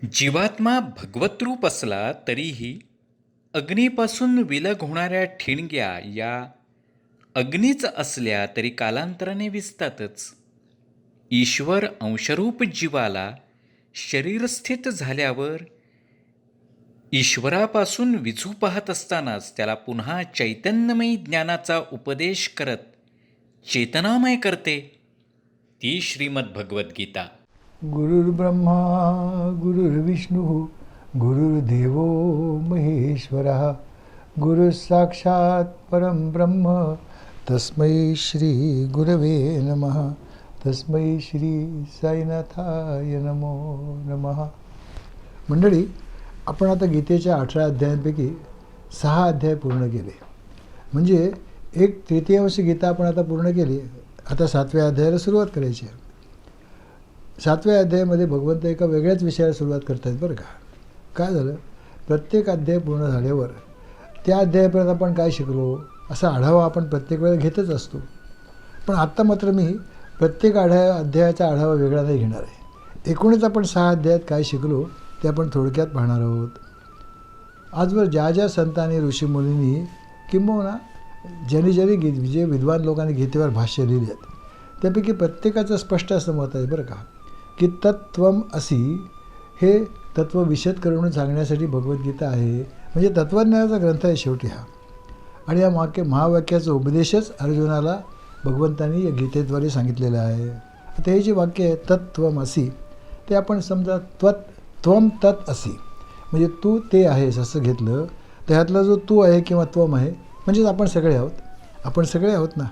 जीवात्मा भगवत रूप असला तरीही अग्नीपासून विलग होणाऱ्या ठिणग्या या अग्नीच असल्या तरी कालांतराने विजतातच. ईश्वर अंशरूप जीवाला शरीरस्थित झाल्यावर ईश्वरापासून विझू पाहत असतानाच त्याला पुन्हा चैतन्यमयी ज्ञानाचा उपदेश करत चेतनामय करते, ती श्रीमद्भगवद्गीता. गुरुर्ब्रह्मा गुरुर्विष्णू गुरुर्देवो महेश्वरः गुरुसाक्षात परम ब्रह्म तस्मै श्री गुरवे नमः. तस्मै श्री साईनाथाय नमो नमः. मंडळी, आपण आता गीतेच्या 18 अध्यायांपैकी 6 अध्याय पूर्ण केले. म्हणजे 1/3 गीता आपण आता पूर्ण केली. आता 7व्या अध्यायाला सुरुवात करायची आहे. 7व्या अध्यायामध्ये भगवंत एका वेगळ्याच विषयाला सुरुवात करत आहेत बरं का. काय झालं, प्रत्येक अध्याय पूर्ण झाल्यावर त्या अध्यायापर्यंत आपण काय शिकलो असा आढावा आपण प्रत्येक वेळेला घेतच असतो. पण आत्ता मात्र मी प्रत्येक अध्यायाचा आढावा वेगळा नाही घेणार आहे. एकूणच आपण 6 अध्यायात काय शिकलो ते आपण थोडक्यात पाहणार आहोत. आजवर ज्या ज्या संतांनी ऋषीमुनींनी किंबहुना ज्यांनी जे विद्वान लोकांनी गीतेवर भाष्य लिहिले आहेत त्यापैकी प्रत्येकाचं स्पष्ट असं मत आहे बरं का की तत्त्वम असी हे तत्त्व विशद करून सांगण्यासाठी भगवद्गीता आहे. म्हणजे तत्त्वज्ञानाचा ग्रंथ आहे शेवटी हा. आणि या महावाक्याचा उपदेशच अर्जुनाला भगवंतांनी या गीतेद्वारे सांगितलेलं आहे. आता हे जे वाक्य आहे तत्त्वम असी, ते आपण समजा त्वम तत् असी म्हणजे तू ते आहेस असं घेतलं. त्यातला जो तू आहे किंवा त्वम आहे म्हणजेच आपण सगळे आहोत ना.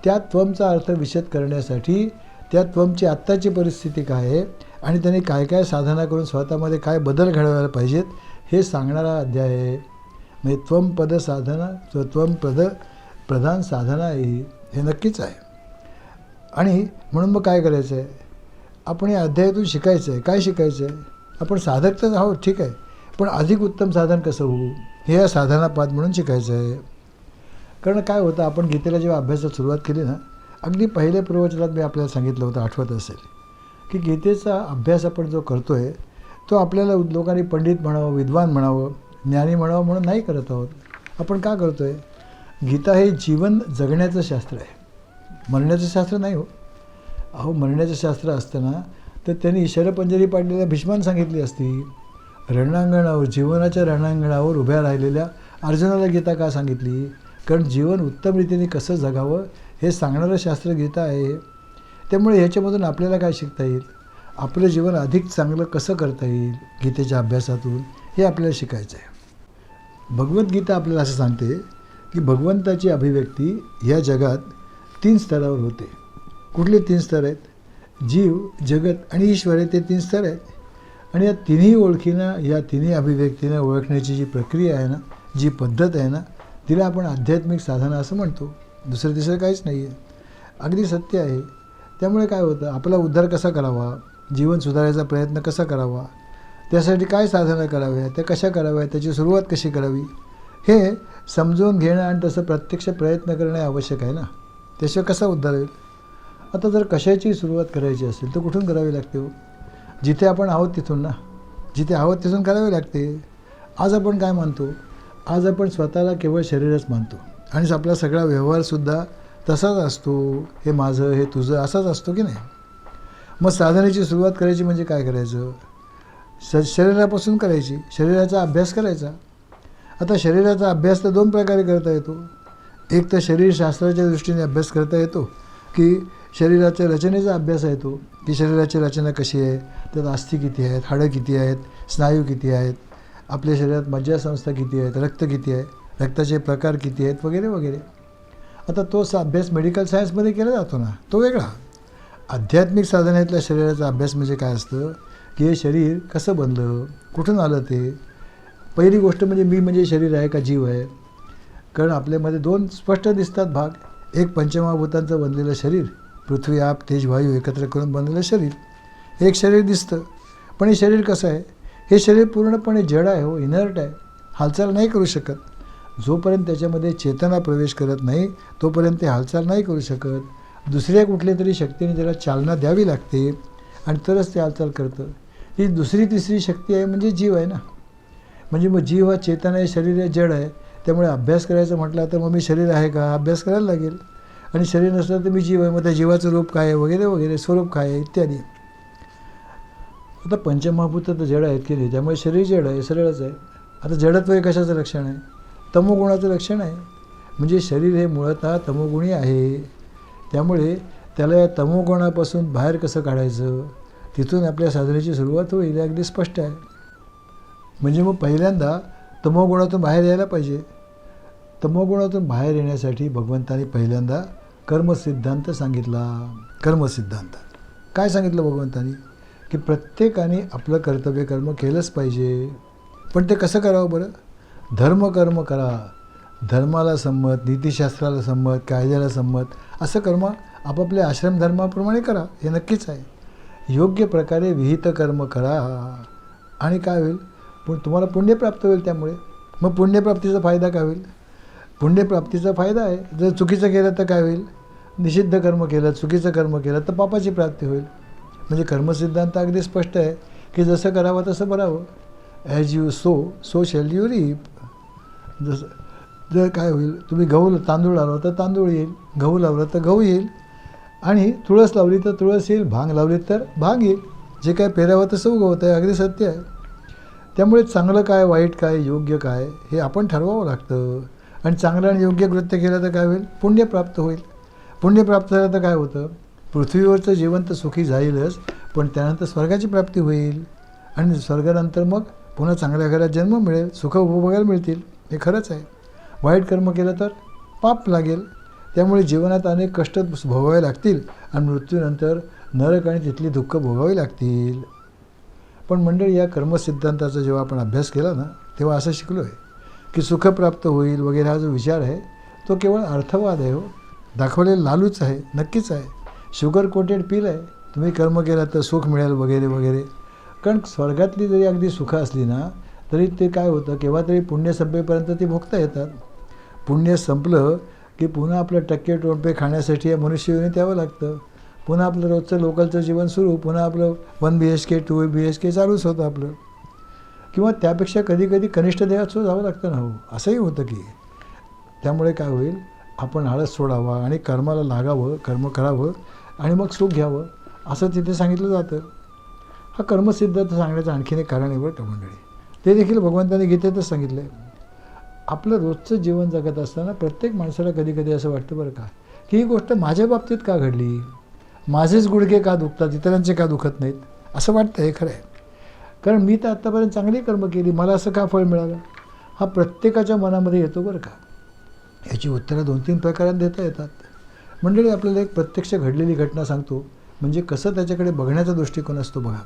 त्या त्वमचा अर्थ विशद करण्यासाठी त्या त्वमची आत्ताची परिस्थिती काय आहे आणि त्यांनी काय काय साधना करून स्वतःमध्ये काय बदल घडवायला पाहिजेत हे सांगणारा अध्याय आहे. म्हणजे त्वमपद साधना त्वमपद प्रधान साधना हे नक्कीच आहे. आणि म्हणून मग काय करायचं आहे, आपण या अध्यायातून शिकायचं आहे. काय शिकायचं आहे, आपण साधक तर आहोत ठीक आहे, पण अधिक उत्तम साधन कसं होऊ हे या साधनापाद म्हणून शिकायचं आहे. कारण काय होतं, आपण गीतेला जेव्हा अभ्यासाला सुरुवात केली ना, अगदी पहिल्या प्रवचनात मी आपल्याला सांगितलं होतं, आठवत असेल की गीतेचा अभ्यास आपण जो करतो आहे तो आपल्याला लोकांनी पंडित म्हणावं, विद्वान म्हणावं, ज्ञानी म्हणावं म्हणून नाही करत आहोत. आपण का करतो आहे, गीता हे जीवन जगण्याचं शास्त्र आहे, मरण्याचं शास्त्र नाही हो. अहो, मरण्याचं शास्त्र असताना तर त्यांनी शरपंजरी पाडलेल्या भीष्मानं सांगितली असती. रणांगणावर, जीवनाच्या रणांगणावर उभ्या राहिलेल्या अर्जुनाला गीता का सांगितली, कारण जीवन उत्तम रीतीने कसं जगावं हे सांगणारं शास्त्र गीता आहे. त्यामुळे ह्याच्यामधून आपल्याला काय शिकता येईल, आपलं जीवन अधिक चांगलं कसं करता येईल गीतेच्या अभ्यासातून हे आपल्याला शिकायचं आहे. भगवद्गीता आपल्याला असं सांगते की भगवंताची अभिव्यक्ती या जगात 3 स्तरावर होते. कुठले 3 स्तर आहेत, जीव, जगत आणि ईश्वर हे ते 3 स्तर आहेत. आणि या तिन्ही ओळखीनं, या तिन्ही अभिव्यक्तीनं ओळखण्याची जी प्रक्रिया आहे ना, जी पद्धत आहे ना, तिला आपण आध्यात्मिक साधना असं म्हणतो. दुसरं तिसरं काहीच नाही आहे. अगदी सत्य आहे. त्यामुळे काय होतं, आपला उद्धार कसा करावा, जीवन सुधारायचा प्रयत्न कसा करावा, त्यासाठी काय साधना कराव्या, त्या कशा कराव्या, त्याची सुरुवात कशी करावी हे समजून घेणं आणि तसं प्रत्यक्ष प्रयत्न करणे आवश्यक आहे ना. त्याशिवाय कसा उद्धार होईल. आता जर कशाची सुरुवात करायची असेल तर कुठून करावी लागते हो, जिथे आपण आहोत तिथून ना. जिथे आहोत तिथून करावी लागते. आज आपण काय मानतो, आज आपण स्वतःला केवळ शरीरच मानतो आणि आपला सगळा व्यवहारसुद्धा तसाच असतो, हे माझं, हे तुझं असाच असतो की नाही. मग साधनेची सुरुवात करायची म्हणजे काय करायचं, शरीरापासून करायची, शरीराचा अभ्यास करायचा. आता शरीराचा अभ्यास तर 2 प्रकारे करता येतो. एक तर शरीरशास्त्राच्या दृष्टीने अभ्यास करता येतो की शरीराच्या रचनेचा अभ्यास येतो की शरीराची रचना कशी आहे, त्यात अस्थी किती आहेत, हाडं किती आहेत, स्नायू किती आहेत, आपल्या शरीरात मज्जासंस्था किती आहेत, रक्त किती आहे, रक्ताचे प्रकार किती आहेत वगैरे वगैरे. आता तोच अभ्यास मेडिकल सायन्समध्ये केला जातो ना, तो वेगळा. आध्यात्मिक साधनेतल्या शरीराचा अभ्यास म्हणजे काय असतं की हे शरीर कसं बनलं, कुठून आलं ते. पहिली गोष्ट म्हणजे मी म्हणजे शरीर आहे का जीव आहे. कारण आपल्यामध्ये 2 स्पष्ट दिसतात भाग. एक पंचमहाभूतांचं बनलेलं शरीर, पृथ्वी, आप, तेज, वायू एकत्र करून बनलेलं शरीर, एक शरीर दिसतं. पण हे शरीर कसं आहे, हे शरीर पूर्णपणे जड आहे हो, इनर्ट आहे, हालचाल नाही करू शकत. जोपर्यंत त्याच्यामध्ये चेतना प्रवेश करत नाही तोपर्यंत ते हालचाल नाही करू शकत. दुसऱ्या कुठल्या तरी शक्तीने त्याला चालना द्यावी लागते आणि तरच ते हालचाल करतं. ही दुसरी तिसरी शक्ती आहे म्हणजे जीव आहे ना. म्हणजे मग जीव हा चेतन आहे, शरीर आहे, जड आहे. त्यामुळे अभ्यास करायचं म्हटलं तर मग मी शरीर आहे का, अभ्यास करायला लागेल. आणि शरीर नसलं तर मी जीव आहे, मग त्या जीवाचं रूप काय आहे वगैरे वगैरे, स्वरूप काय आहे इत्यादी. आता पंचमहाभूत तर जड आहेत की नाही, त्यामुळे शरीर जड आहे, सरळच आहे. आता जडत्व हे कशाचं लक्षण आहे? तमोगुणाचं लक्षण आहे. म्हणजे शरीर हे मुळतः तमोगुणी आहे. त्यामुळे त्याला या तमोगुणापासून बाहेर कसं काढायचं, तिथून आपल्या साधनेची सुरुवात होईल, अगदी स्पष्ट आहे. म्हणजे मग पहिल्यांदा तमोगुणातून बाहेर यायला पाहिजे. तमोगुणातून बाहेर येण्यासाठी भगवंतांनी पहिल्यांदा कर्मसिद्धांत सांगितला. कर्मसिद्धांत काय सांगितलं भगवंतांनी? की प्रत्येकाने आपलं कर्तव्य कर्म केलंच पाहिजे. पण ते कसं करावं बरं? धर्मकर्म करा. धर्माला संमत, नीतिशास्त्राला संमत, कायद्याला संमत असं कर्म आपापल्या आश्रमधर्माप्रमाणे करा, हे नक्कीच आहे. योग्य प्रकारे विहित कर्म करा आणि काय होईल? पण तुम्हाला पुण्यप्राप्त होईल. त्यामुळे मग पुण्यप्राप्तीचा फायदा काय होईल? पुण्यप्राप्तीचा फायदा आहे, जर चुकीचं केलं तर काय होईल? निषिद्ध कर्म केलं, चुकीचं कर्म केलं तर पापाची प्राप्ती होईल. म्हणजे कर्मसिद्धांत अगदी स्पष्ट आहे की जसं करावं तसं करावं. As you sow shall you reap. जसं जर काय होईल, तुम्ही तांदूळ लावला तर तांदूळ येईल, गहू लावला तर गहू येईल, आणि तुळस लावली तर तुळस येईल, भांग लावली तर भांग येईल. जे काय पेरावं तसं उगवतं आहे, अगदी सत्य आहे. त्यामुळे चांगलं काय, वाईट काय, योग्य काय हे आपण ठरवावं लागतं. आणि चांगलं आणि योग्य कृत्य केलं तर काय होईल? पुण्य प्राप्त होईल. पुण्य प्राप्त झालं तर काय होतं? पृथ्वीवरचं जीवन तर सुखी जाईलच, पण त्यानंतर स्वर्गाची प्राप्ती होईल. आणि स्वर्गानंतर मग पुन्हा चांगल्या घरात जन्म मिळेल, सुख उपभोगायला मिळतील. हे खरंच आहे. वाईट कर्म केलं तर पाप लागेल. त्यामुळे जीवनात अनेक कष्ट भोगावे लागतील आणि मृत्यूनंतर नरक आणि तिथली दुःख भोगावी लागतील. पण मंडळी, या कर्मसिद्धांताचा जेव्हा आपण अभ्यास केला ना, तेव्हा असं शिकलो आहे की सुख प्राप्त होईल वगैरे हा जो विचार आहे तो केवळ अर्थवाद आहे. हो, दाखवलेलं लालूच आहे, नक्कीच आहे. शुगर कोटेड पील आहे. तुम्ही कर्म केला तर सुख मिळेल वगैरे वगैरे. कारण स्वर्गातली जरी अगदी सुखं असली ना, तरी ते काय होतं, केव्हा तरी पुण्य संपेपर्यंत ती भोगता येतात. पुण्य संपलं की पुन्हा आपलं टक्के टोणपे खाण्यासाठी या मनुष्ययोनीत यावं लागतं. पुन्हा आपलं रोजचं लोकलचं जीवन सुरू, पुन्हा आपलं 1 BHK 2 BHK चालूच होतं आपलं. किंवा त्यापेक्षा कधी कधी कनिष्ठ देहात सुद्धा जावं लागतं ना. हो, असंही होतं की. त्यामुळे काय होईल, आपण आळस सोडावा आणि कर्माला लागावं, कर्म करावं आणि मग सुख घ्यावं, असं तिथे सांगितलं जातं. हा कर्मसिद्धांत सांगण्याचं आणखीन एक कारण आहे बरं का मंडळी. ते देखील भगवंतांनी गीतेतच सांगितलं आहे. आपलं रोजचं जीवन जगत असताना प्रत्येक माणसाला कधी कधी असं वाटतं बरं का, की ही गोष्ट माझ्या बाबतीत का घडली, माझेच गुडघे का दुखतात, इतरांचे का दुखत नाहीत, असं वाटतं. हे खरं आहे. कारण मी तर आत्तापर्यंत चांगली कर्म केली, मला असं का फळ मिळालं, हा प्रत्येकाच्या मनामध्ये येतो बरं का. याची उत्तरं 2-3 प्रकारात देता येतात. मंडळी, आपल्याला एक प्रत्यक्ष घडलेली घटना सांगतो, म्हणजे कसं त्याच्याकडे बघण्याचा दृष्टिकोन असतो बघा.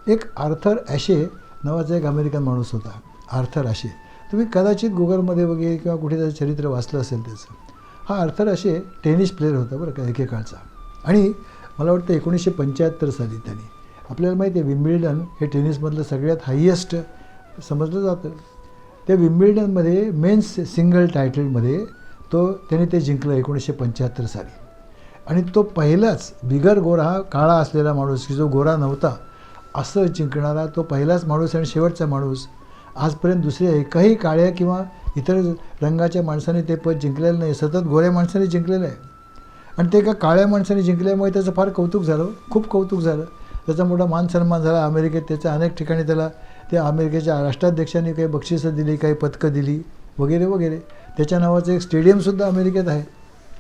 एक आर्थर ॲशे नावाचा एक अमेरिकन माणूस होता. आर्थर ॲशे, तुम्ही कदाचित गुगलमध्ये वगैरे किंवा कुठे त्याचं चरित्र वाचलं असेल त्याचं. हा आर्थर ॲशे टेनिस प्लेयर होता बरं का, एकेकाळचा. आणि मला वाटतं 1975 साली त्यांनी, आपल्याला माहिती आहे विम्बिल्डन हे टेनिसमधलं सगळ्यात हायेस्ट समजलं जातं. त्या विम्बिल्डनमध्ये मेन्स सिंगल टायटलमध्ये त्याने ते जिंकलं 1975 साली. आणि तो पहिलाच बिगर गोरा, हा काळा असलेला माणूस की जो गोरा नव्हता असं जिंकणारा तो पहिलाच माणूस आणि शेवटचा माणूस. आजपर्यंत दुसऱ्या एकाही काळ्या किंवा इतर रंगाच्या माणसाने ते पद जिंकलेलं नाही, सतत गोऱ्या माणसाने जिंकलेलं आहे. आणि ते एका काळ्या माणसाने जिंकल्यामुळे त्याचं फार कौतुक झालं, खूप कौतुक झालं. त्याचा मोठा मान सन्मान झाला अमेरिकेत. त्याच्या अनेक ठिकाणी त्याला त्या अमेरिकेच्या राष्ट्राध्यक्षांनी काही बक्षिसं दिली, काही पदकं दिली वगैरे वगैरे. त्याच्या नावाचं एक स्टेडियमसुद्धा अमेरिकेत आहे.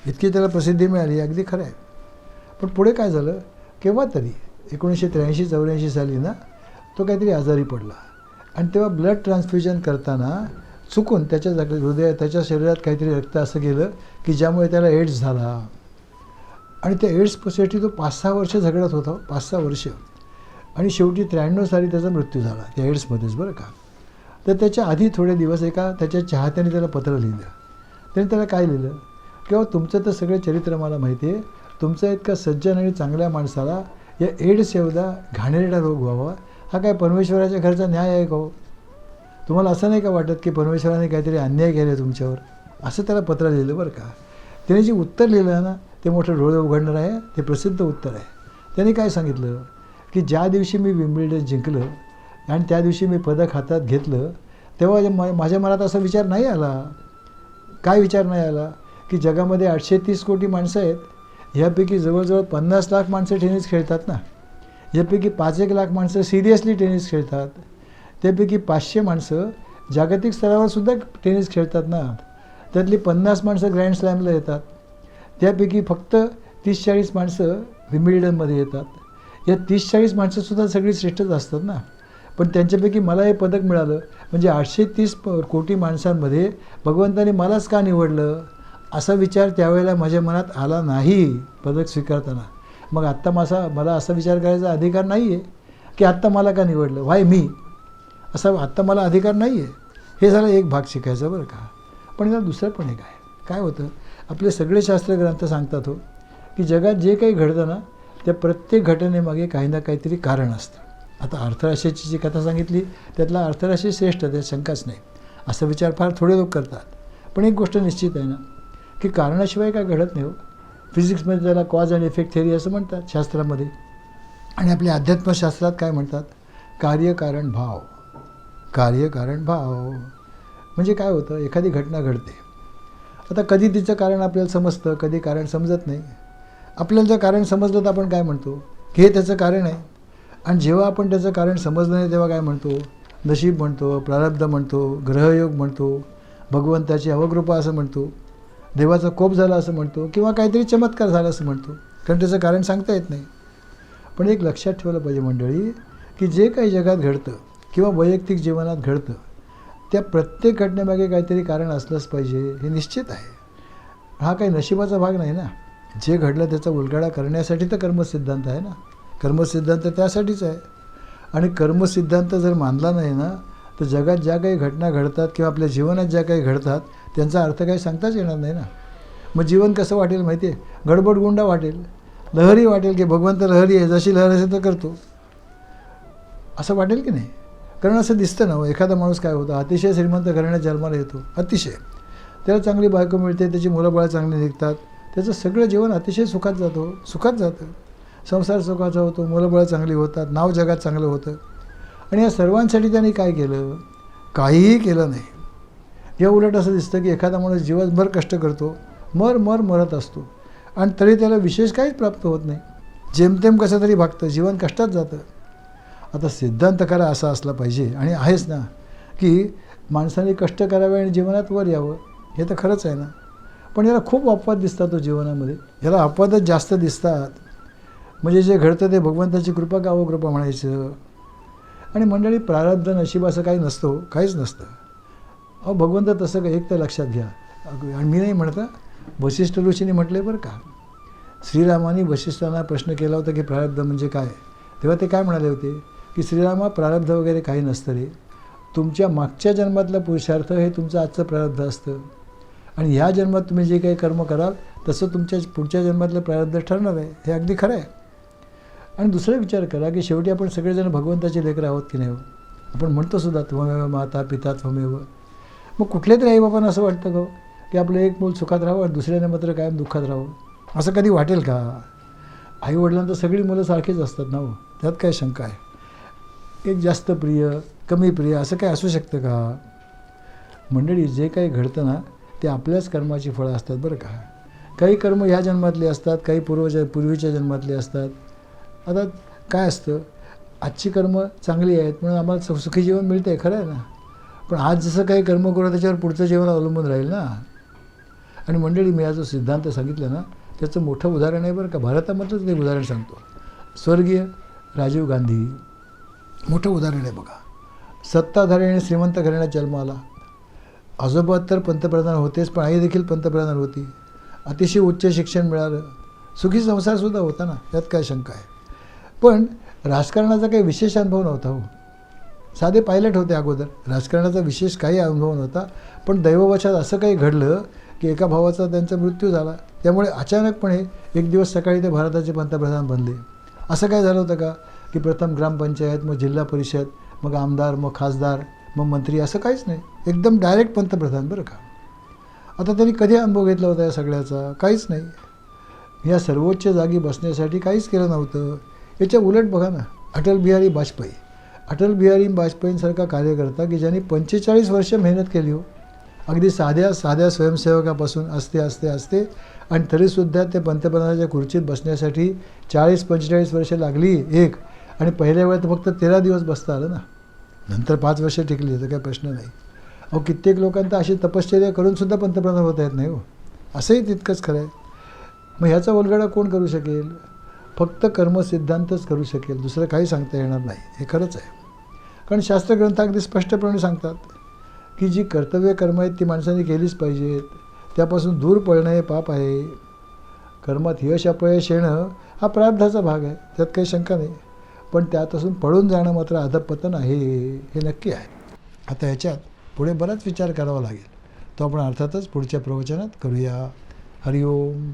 इतकी त्याला प्रसिद्धी मिळाली, अगदी खरं आहे. पण पुढे काय झालं, केव्हा तरी 1983-84 साली ना तो काहीतरी आजारी पडला. आणि तेव्हा ब्लड ट्रान्सफ्युजन करताना चुकून त्याच्या त्याच्या शरीरात काहीतरी रक्त असं गेलं की ज्यामुळे त्याला एड्स झाला. आणि त्या एड्ससाठी तो 5-6 वर्ष झगडत होता, 5-6 वर्ष. आणि शेवटी 93 साली त्याचा मृत्यू झाला त्या एड्समध्येच बरं का. तर त्याच्या आधी थोडे दिवस एका त्याच्या चाहत्याने त्याला पत्र लिहिलं. त्याने त्याला काय लिहिलं, किंवा तुमचं तर सगळं चरित्र मला माहिती आहे, तुमचा इतका सज्जन आणि चांगल्या माणसाला या एड्स एवढा घाणेरडा रोग व्हावा, हा काय परमेश्वराच्या घरचा न्याय आहे का हो? तुम्हाला असं नाही का वाटत की परमेश्वराने काहीतरी अन्याय केला आहे तुमच्यावर, असं त्याला पत्र लिहिलं बरं का. त्याने जे उत्तर लिहिलं ना ते मोठं डोळे उघडणार आहे, ते प्रसिद्ध उत्तर आहे. त्याने काय सांगितलं की ज्या दिवशी मी विम्बल्डन जिंकलं आणि त्या दिवशी मी पदक हातात घेतलं तेव्हा माझ्या मनात असा विचार नाही आला. काय विचार नाही आला की जगामध्ये 830 कोटी माणसं आहेत, ह्यापैकी जवळजवळ 50 लाख माणसं टेनिस खेळतात ना, यापैकी 5-1 लाख माणसं सिरियसली टेनिस खेळतात, त्यापैकी 500 माणसं जागतिक स्तरावर सुद्धा टेनिस खेळतात ना, त्यातली 50 माणसं ग्रँड स्लॅमला येतात, त्यापैकी फक्त 30-40 माणसं विम्बल्डनमध्ये येतात. या 30-40 माणसंसुद्धा सगळी श्रेष्ठच असतात ना, पण त्यांच्यापैकी मला हे पदक मिळालं म्हणजे 830 कोटी माणसांमध्ये भगवंताने मलाच का निवडलं असा विचार त्यावेळेला माझ्या मनात आला नाही पदक स्वीकारताना. मग आत्ता मला असा विचार करायचा अधिकार नाही आहे की आत्ता मला का निवडलं, व्हाय मी, असा आत्ता मला अधिकार नाही आहे. हे झालं एक भाग शिकायचा बरं का. पण याला दुसरं पण एक आहे. काय होतं, आपले सगळे शास्त्रग्रंथ सांगतात हो की जगात जे काही घडतं ना त्या प्रत्येक घटनेमागे काही ना काहीतरी कारण असतं. आता अर्थराशीची जी कथा सांगितली त्यातला अर्थराशी श्रेष्ठ, त्यात शंकाच नाही. असा विचार फार थोडे लोक करतात. पण एक गोष्ट निश्चित आहे ना की कारणाशिवाय काय घडत नाही हो. फिजिक्समध्ये त्याला कॉज अँड इफेक्ट थेअरी असं म्हणतात शास्त्रामध्ये, आणि आपल्या अध्यात्मशास्त्रात काय म्हणतात, कार्यकारण भाव. कार्यकारण भाव म्हणजे काय होतं, एखादी घटना घडते. आता कधी तिचं कारण आपल्याला समजतं, कधी कारण समजत नाही. आपल्याला जर कारण समजलं तर आपण काय म्हणतो की हे त्याचं कारण आहे, आणि जेव्हा आपण त्याचं कारण समजलं नाही तेव्हा काय म्हणतो, नशीब म्हणतो, प्रारब्ध म्हणतो, ग्रहयोग म्हणतो, भगवंताची अवकृपा असं म्हणतो, देवाचा कोप झाला असं म्हणतो, किंवा काहीतरी चमत्कार झाला असं म्हणतो, कारण त्याचं कारण सांगता येत नाही. पण एक लक्षात ठेवलं पाहिजे मंडळी की जे काही जगात घडतं किंवा वैयक्तिक जीवनात घडतं त्या प्रत्येक घटनेमागे काहीतरी कारण असलंच पाहिजे हे निश्चित आहे. हा काही नशिबाचा भाग नाही ना. जे घडलं त्याचा उलगडा करण्यासाठी तर कर्मसिद्धांत आहे ना. कर्मसिद्धांत त्यासाठीच आहे. आणि कर्मसिद्धांत जर मानला नाही ना तर जगात ज्या काही घटना घडतात किंवा आपल्या जीवनात ज्या काही घडतात त्यांचा अर्थ काही सांगताच येणार नाही ना. मग जीवन कसं वाटेल माहिती आहे, गडबडगुंडा वाटेल, लहरी वाटेल की भगवंत लहरी आहे, जशी लहर असेल तर करतो असं वाटेल की नाही. कारण असं दिसतं ना, एखादा माणूस काय होतं, अतिशय श्रीमंत घराण्यात जन्माला येतो, अतिशय, त्याला चांगली बायको मिळते, त्याची मुलंबाळं चांगली निघतात, त्याचं सगळं जीवन अतिशय सुखात जातं, संसार सुखाचा होतो, मुलंबाळं चांगली होतात, नाव जगात चांगलं होतं. आणि या सर्वांसाठी त्यांनी काय केलं, काहीही केलं नाही. या उलट असं दिसतं की एखादा माणूस दिवसभर कष्ट करतो, मरत असतो, आणि तरी त्याला विशेष काहीच प्राप्त होत नाही, जेमतेम कसं तरी भागतं, जीवन कष्टात जातं. आता सिद्धांत करा असा असला पाहिजे, आणि आहेच ना, की माणसाने कष्ट करावे आणि जीवनात वर यावं, हे तर खरंच आहे ना. पण याला खूप अपवाद दिसतात तो जीवनामध्ये, याला अपवादच जास्त दिसतात. म्हणजे जे घडतं ते भगवंताची कृपा का अवकृपा म्हणायचं. आणि मंडळी प्रारब्ध नशीब असं काही नसतं, काहीच नसतं. अहो भगवंत तसं काय, एक तर लक्षात घ्या, आणि मी नाही म्हणता, वशिष्ठ ऋषीने म्हटलं आहे बरं का. श्रीरामाने वशिष्ठांना प्रश्न केला होता की प्रारब्ध म्हणजे काय. तेव्हा ते काय म्हणाले होते की श्रीरामा, प्रारब्ध वगैरे काही नसतं रे, तुमच्या मागच्या जन्मातला पुरुषार्थ हे तुमचं आजचं प्रारब्ध असतं, आणि ह्या जन्मात तुम्ही जे काही कर्म कराल तसं तुमच्या पुढच्या जन्मातलं प्रारब्ध ठरणार आहे. हे अगदी खरं आहे. आणि दुसरा विचार करा की शेवटी आपण सगळेजण भगवंताचे लेकरं आहोत की नाही. आपण म्हणतो सुद्धा त्वमेव माता पिता त्वमेव. मग कुठल्या तरी आईबापांना असं वाटतं का की आपलं एक मूल सुखात राहावं आणि दुसऱ्याने मात्र कायम दुःखात राहावं, असं कधी वाटेल का. आईवडिलांना सगळी मुलं सारखीच असतात ना हो, त्यात काय शंका आहे. एक जास्त प्रिय, कमी प्रिय असं काय असू शकतं का. मंडळी जे काही घडतं ना ते आपल्याच कर्माची फळं असतात बरं का. काही कर्म ह्या जन्मातले असतात, काही पूर्वीच्या जन्मातले असतात. आता काय असतं, आजची कर्म चांगली आहेत म्हणून आम्हाला सुखी जीवन मिळतं आहे, खरं आहे ना. पण आज जसं काही कर्म करू त्याच्यावर पुढचं जीवन अवलंबून राहील ना. आणि मंडळी मी हा जो सिद्धांत सांगितलं ना त्याचं मोठं उदाहरण आहे बरं का. भारतामधलंच एक उदाहरण सांगतो. स्वर्गीय राजीव गांधी मोठं उदाहरण आहे बघा. सत्ताधारी आणि श्रीमंत घराण्यात जन्म आला. आजोबा तर पंतप्रधान होतेच, पण आई देखील पंतप्रधान होती. अतिशय उच्च शिक्षण मिळालं, सुखी संसारसुद्धा होता ना, त्यात काय शंका आहे. पण राजकारणाचा काही विशेष अनुभव नव्हता हो. साधे पायलट होते अगोदर, राजकारणाचा विशेष काही अनुभव नव्हता. पण दैववशात असं काही घडलं की एका भावाचा त्यांचा मृत्यू झाला. त्यामुळे अचानकपणे एक दिवस सकाळी ते भारताचे पंतप्रधान बनले. असं काय झालं होतं का की प्रथम ग्रामपंचायत, मग जिल्हा परिषद, मग आमदार, मग खासदार, मग मंत्री, असं काहीच नाही. एकदम डायरेक्ट पंतप्रधान बरं का. आता त्यांनी कधी अनुभव घेतला होता या सगळ्याचा, काहीच नाही. या सर्वोच्च जागी बसण्यासाठी काहीच केलं नव्हतं. याच्या उलट बघा ना, अटल बिहारी वाजपेयी. अटल बिहारी वाजपेयींसारखा कार्यकर्ता की ज्यांनी 45 वर्ष मेहनत केली हो, अगदी साध्या स्वयंसेवकापासून असते आणि तरीसुद्धा ते पंतप्रधानाच्या खुर्चीत बसण्यासाठी 40-45 वर्ष लागली एक, आणि पहिल्या वेळेत फक्त 13 दिवस बसता आलं ना, नंतर 5 वर्ष टिकली तर काही प्रश्न नाही. अहो कित्येक लोकांना अशी तपश्चर्या करूनसुद्धा पंतप्रधान होता येत नाही हो, असंही तितकंच खरं आहे. मग ह्याचा उलगडा कोण करू शकेल? फक्त कर्मसिद्धांतच करू शकेल, दुसरं काही सांगता येणार नाही. हे खरंच आहे. कारण शास्त्रग्रंथ अगदी स्पष्टपणे सांगतात की जी कर्तव्य कर्म आहेत ती माणसाने केलीच पाहिजेत, त्यापासून दूर पळणं हे पाप आहे. कर्मात यश अपयश येणं हा प्रारब्धाचा भाग आहे, त्यात काही शंका नाही. पण त्यापासून पळून जाणं मात्र अधःपतन आहे, हे नक्की आहे. आता ह्याच्यात पुढे बराच विचार करावा लागेल, तो आपण अर्थातच पुढच्या प्रवचनात करूया. हरिओम.